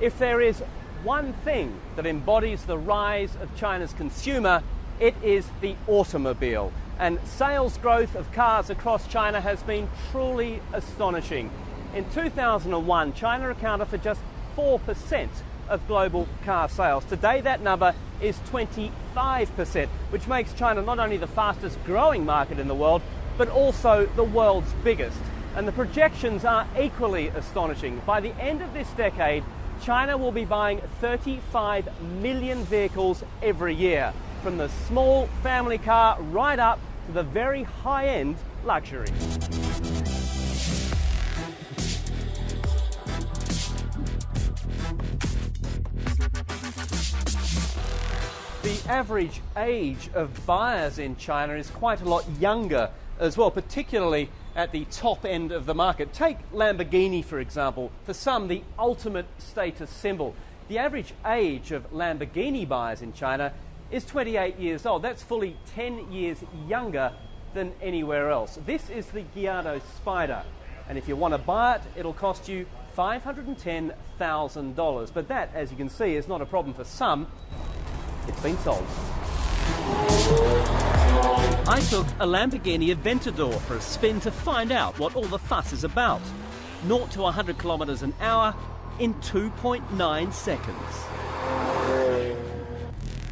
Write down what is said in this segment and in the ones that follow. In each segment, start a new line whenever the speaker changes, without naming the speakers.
If there is one thing that embodies the rise of China's consumer, it is the automobile. And sales growth of cars across China has been truly astonishing. In 2001, China accounted for just 4% of global car sales. Today, that number is 25%, which makes China not only the fastest growing market in the world, but also the world's biggest. And the projections are equally astonishing. By the end of this decade, China will be buying 35 million vehicles every year, from the small family car right up to the very high-end luxury. The average age of buyers in China is quite a lot younger as well, particularly at the top end of the market. Take Lamborghini, for example, for some the ultimate status symbol. The average age of Lamborghini buyers in China is 28 years old. That's fully 10 years younger than anywhere else. This is the Gallardo Spider, and if you want to buy it, it'll cost you $510,000. But that, as you can see, is not a problem for some. It's been sold. I took a Lamborghini Aventador for a spin to find out what all the fuss is about. 0 to 100 kilometres an hour in 2.9 seconds.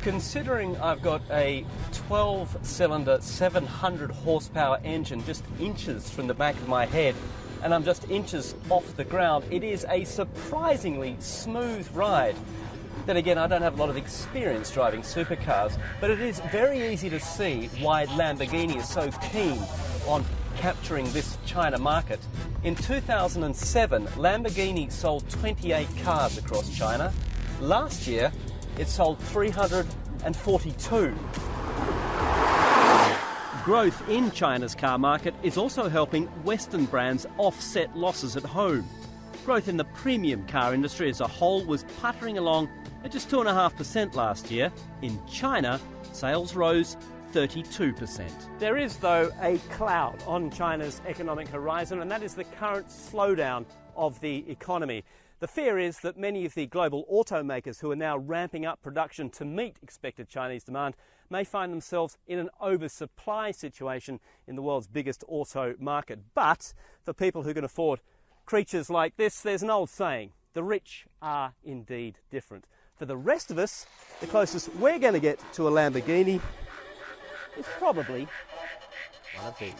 Considering I've got a 12-cylinder, 700 horsepower engine just inches from the back of my head, and I'm just inches off the ground, it is a surprisingly smooth ride. Then again, I don't have a lot of experience driving supercars, but it is very easy to see why Lamborghini is so keen on capturing this China market. In 2007, Lamborghini sold 28 cars across China. Last year, it sold 342. Growth in China's car market is also helping Western brands offset losses at home. Growth in the premium car industry as a whole was puttering along at just 2.5% last year. In China, sales rose 32%. There is, though, a cloud on China's economic horizon, and that is the current slowdown of the economy. The fear is that many of the global automakers who are now ramping up production to meet expected Chinese demand may find themselves in an oversupply situation in the world's biggest auto market. But for people who can afford creatures like this, there's an old saying, the rich are indeed different. For the rest of us, the closest we're going to get to a Lamborghini is probably one of these.